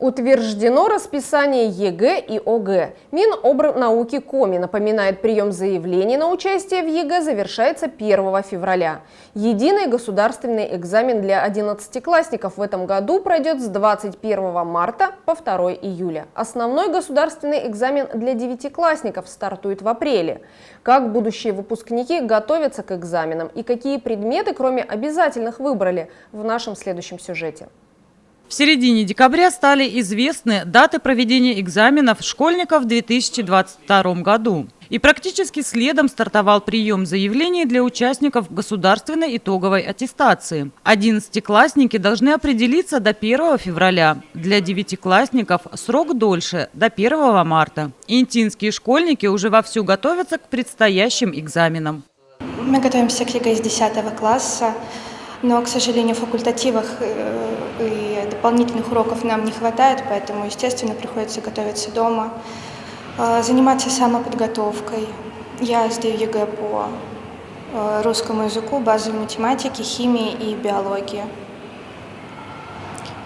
Утверждено расписание ЕГЭ и ОГЭ. Минобрнауки Коми напоминает, прием заявлений на участие в ЕГЭ завершается 1 февраля. Единый государственный экзамен для 11-классников в этом году пройдет с 21 марта по 2 июля. Основной государственный экзамен для 9-классников стартует в апреле. Как будущие выпускники готовятся к экзаменам и какие предметы, кроме обязательных, выбрали, в нашем следующем сюжете. В середине декабря стали известны даты проведения экзаменов школьников в 2022 году. И практически следом стартовал прием заявлений для участников государственной итоговой аттестации. 11-классники должны определиться до 1 февраля. Для 9-классников срок дольше, до 1 марта. Интинские школьники уже вовсю готовятся к предстоящим экзаменам. Мы готовимся к ЕГЭ с 10 класса. Но, к сожалению, факультативов и дополнительных уроков нам не хватает, поэтому, естественно, приходится готовиться дома, заниматься самоподготовкой. Я сдаю ЕГЭ по русскому языку, базовой математике, химии и биологии.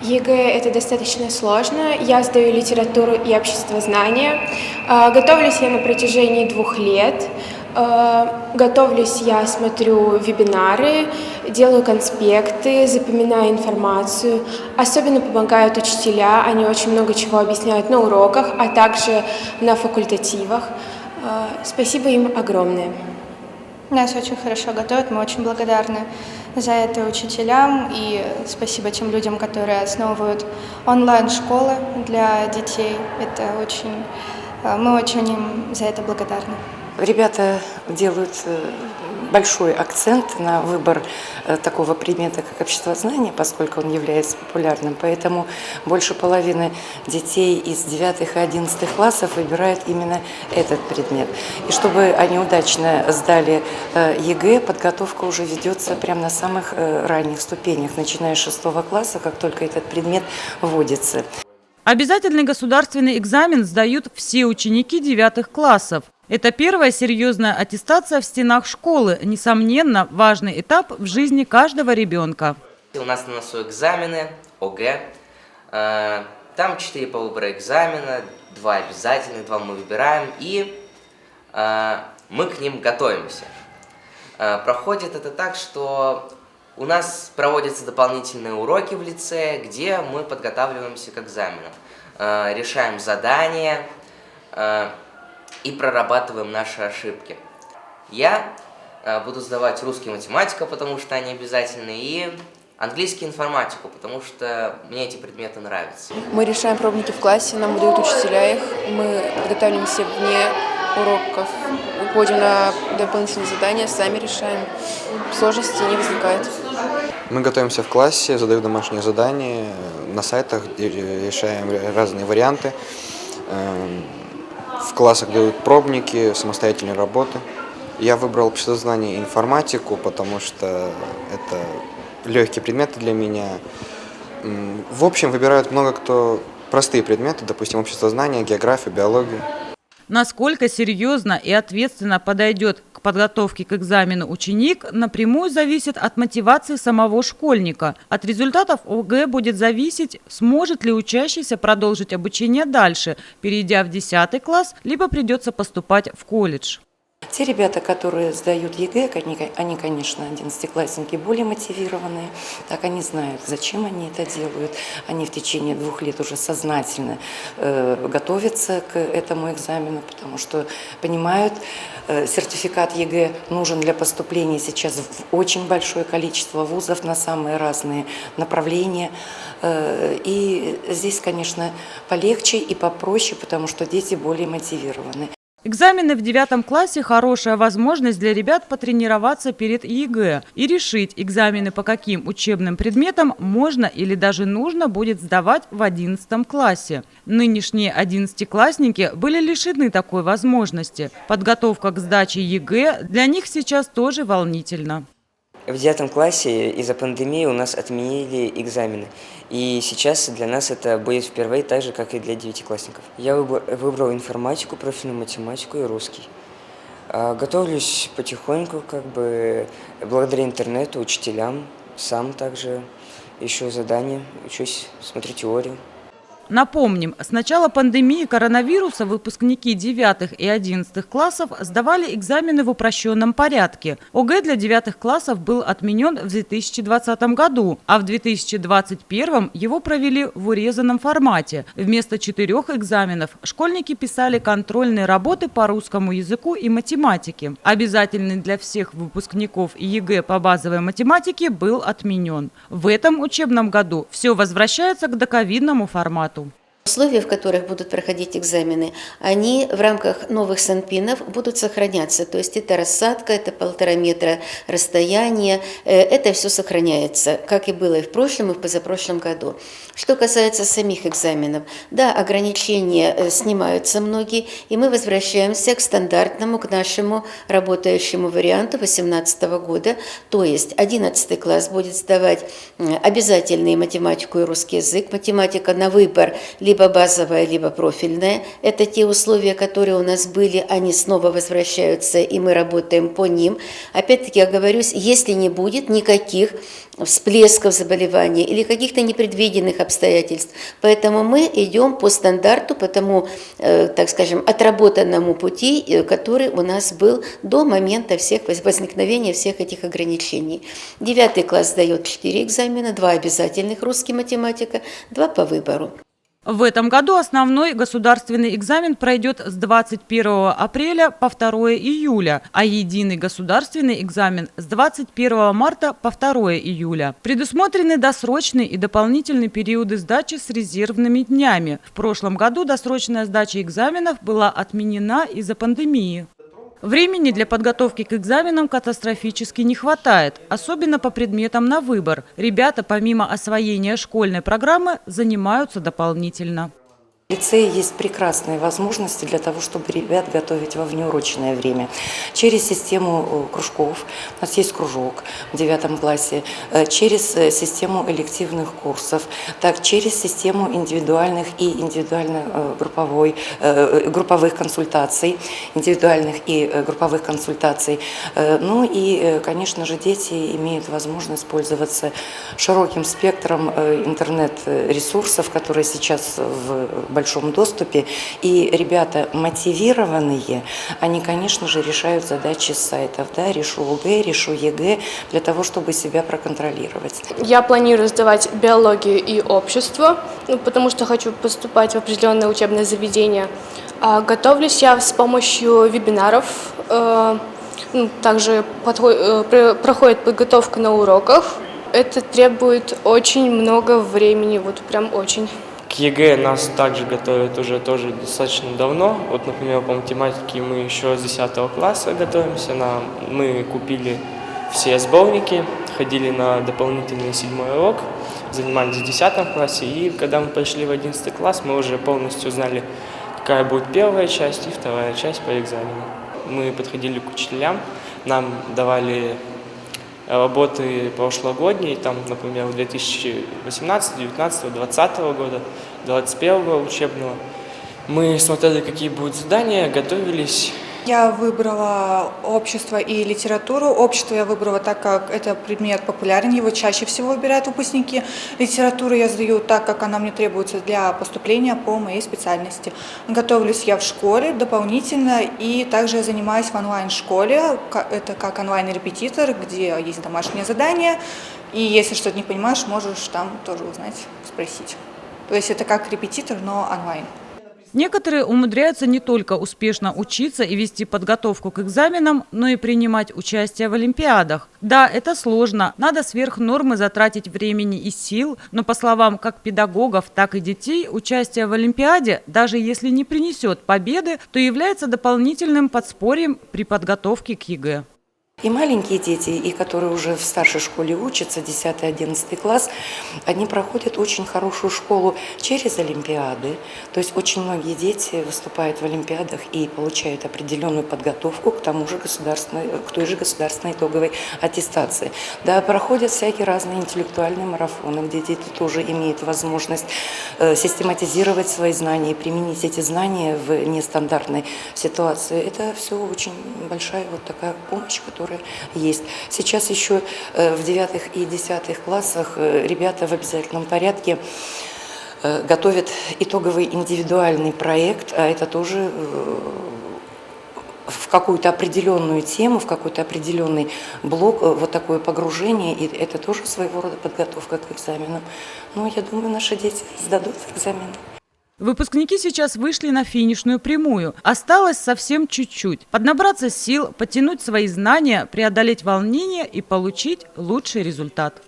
ЕГЭ – это достаточно сложно. Я сдаю литературу и обществознание. Готовлюсь я на протяжении 2 лет. Готовлюсь я, смотрю вебинары, делаю конспекты, запоминаю информацию. Особенно помогают учителя, они очень много чего объясняют на уроках, а также на факультативах. Спасибо им огромное. Нас очень хорошо готовят, мы очень благодарны за это учителям и спасибо тем людям, которые основывают онлайн-школы для детей. Мы очень им за это благодарны. Ребята делают большой акцент на выбор такого предмета, как обществознание, поскольку он является популярным. Поэтому больше половины детей из 9 и 11 классов выбирают именно этот предмет. И чтобы они удачно сдали ЕГЭ, подготовка уже ведется прямо на самых ранних ступенях, начиная с 6 класса, как только этот предмет вводится. Обязательный государственный экзамен сдают все ученики 9 классов. Это первая серьезная аттестация в стенах школы, несомненно, важный этап в жизни каждого ребенка. У нас на носу экзамены, ОГЭ. Там 4 по выбору экзамена, 2 обязательных, 2 мы выбираем, и мы к ним готовимся. Проходит это так, что у нас проводятся дополнительные уроки в лицее, где мы подготавливаемся к экзаменам, решаем задания и прорабатываем наши ошибки. Я буду сдавать русский, математика, потому что они обязательны, и английский, информатику, потому что мне эти предметы нравятся. Мы решаем пробники в классе, нам выдают учителя их, мы подготавливаемся вне уроков, уходим на дополнительные задания, сами решаем, сложности не возникает. Мы готовимся в классе, задаю домашние задания, на сайтах решаем разные варианты. В классах дают пробники, самостоятельные работы. Я выбрал обществознание и информатику, потому что это легкие предметы для меня. В общем, выбирают много кто простые предметы, допустим, обществознание, географию, биологию. Насколько серьезно и ответственно подойдет к подготовке к экзамену ученик, напрямую зависит от мотивации самого школьника. От результатов ОГЭ будет зависеть, сможет ли учащийся продолжить обучение дальше, перейдя в 10 класс, либо придется поступать в колледж. Те ребята, которые сдают ЕГЭ, они, конечно, 11-классники, более мотивированные, так они знают, зачем они это делают. Они в течение 2 лет уже сознательно готовятся к этому экзамену, потому что понимают, сертификат ЕГЭ нужен для поступления сейчас в очень большое количество вузов на самые разные направления. И здесь, конечно, полегче и попроще, потому что дети более мотивированы. Экзамены в 9 классе – хорошая возможность для ребят потренироваться перед ЕГЭ и решить, экзамены по каким учебным предметам можно или даже нужно будет сдавать в 11 классе. Нынешние 11-классники были лишены такой возможности. Подготовка к сдаче ЕГЭ для них сейчас тоже волнительна. В 9 классе из-за пандемии у нас отменили экзамены. И сейчас для нас это будет впервые так же, как и для 9-классников. Я выбрал информатику, профильную математику и русский. Готовлюсь потихоньку, благодаря интернету, учителям. Сам также ищу задания, учусь, смотрю теорию. Напомним, с начала пандемии коронавируса выпускники 9 и 11 классов сдавали экзамены в упрощенном порядке. ОГЭ для 9 классов был отменен в 2020 году, а в 2021 его провели в урезанном формате. Вместо 4 экзаменов школьники писали контрольные работы по русскому языку и математике. Обязательный для всех выпускников ЕГЭ по базовой математике был отменен. В этом учебном году все возвращается к доковидному формату. Условия, в которых будут проходить экзамены, они в рамках новых санпинов будут сохраняться. То есть это рассадка, это 1,5 метра расстояние, это все сохраняется, как и было и в прошлом, и в позапрошлом году. Что касается самих экзаменов, да, ограничения снимаются многие, и мы возвращаемся к стандартному, к нашему работающему варианту 2018 года. То есть 11 класс будет сдавать обязательные математику и русский язык, математика на выбор, либо базовая, либо профильная. Это те условия, которые у нас были, они снова возвращаются, и мы работаем по ним. Опять-таки, я говорюсь, если не будет никаких всплесков заболевания или каких-то непредвиденных обстоятельств. Поэтому мы идем по стандарту, по тому, так скажем, отработанному пути, который у нас был до момента возникновения всех этих ограничений. 9 класс сдает 4 экзамена, 2 обязательных, русский, математика, 2 по выбору. В этом году основной государственный экзамен пройдет с 21 апреля по 2 июля, а единый государственный экзамен с 21 марта по 2 июля. Предусмотрены досрочные и дополнительные периоды сдачи с резервными днями. В прошлом году досрочная сдача экзаменов была отменена из-за пандемии. Времени для подготовки к экзаменам катастрофически не хватает, особенно по предметам на выбор. Ребята помимо освоения школьной программы занимаются дополнительно. В лицее есть прекрасные возможности для того, чтобы ребят готовить во внеурочное время. Через систему кружков, у нас есть кружок в 9 классе, через систему элективных курсов, так через систему индивидуальных и групповых консультаций, Ну и, конечно же, дети имеют возможность пользоваться широким спектром интернет-ресурсов, которые сейчас в большом доступе, и ребята мотивированные, они, конечно же, решают задачи с сайтов, да, решу ОГЭ, решу ЕГЭ, для того, чтобы себя проконтролировать. Я планирую сдавать биологию и общество, потому что хочу поступать в определенное учебное заведение. Готовлюсь я с помощью вебинаров, также проходит подготовка на уроках. Это требует очень много времени, вот прям очень. К ЕГЭ нас также готовят уже тоже достаточно давно. Вот, например, по математике мы еще с 10 класса готовимся. Мы купили все сборники, ходили на дополнительный 7-й урок, занимались в 10 классе. И когда мы пришли в 11 класс, мы уже полностью знали, какая будет первая часть и вторая часть по экзамену. Мы подходили к учителям, нам давали работы прошлогодние, там, например, 2018, 2019, 2020 года, 2021 учебного. Мы смотрели, какие будут задания, готовились. Я выбрала общество и литературу. Общество я выбрала так, как это предмет популярен, его чаще всего выбирают выпускники. Литературу я сдаю так, как она мне требуется для поступления по моей специальности. Готовлюсь я в школе дополнительно, и также я занимаюсь в онлайн-школе. Это как онлайн-репетитор, где есть домашние задания. И если что-то не понимаешь, можешь там тоже узнать, спросить. То есть это как репетитор, но онлайн. Некоторые умудряются не только успешно учиться и вести подготовку к экзаменам, но и принимать участие в олимпиадах. Да, это сложно, надо сверх нормы затратить времени и сил, но по словам как педагогов, так и детей, участие в олимпиаде, даже если не принесет победы, то является дополнительным подспорьем при подготовке к ЕГЭ. И маленькие дети, и которые уже в старшей школе учатся, 10-11 класс, они проходят очень хорошую школу через олимпиады. То есть очень многие дети выступают в олимпиадах и получают определенную подготовку к той же государственной итоговой аттестации. Да, проходят всякие разные интеллектуальные марафоны, где дети тоже имеют возможность систематизировать свои знания и применить эти знания в нестандартной ситуации. Это все очень большая вот такая помощь, которая есть. Сейчас еще в 9 и 10 классах ребята в обязательном порядке готовят итоговый индивидуальный проект, а это тоже в какую-то определенную тему, в какой-то определенный блок, вот такое погружение, и это тоже своего рода подготовка к экзаменам. Но я думаю, наши дети сдадут экзамен. Выпускники сейчас вышли на финишную прямую. Осталось совсем чуть-чуть. Поднабраться сил, подтянуть свои знания, преодолеть волнение и получить лучший результат.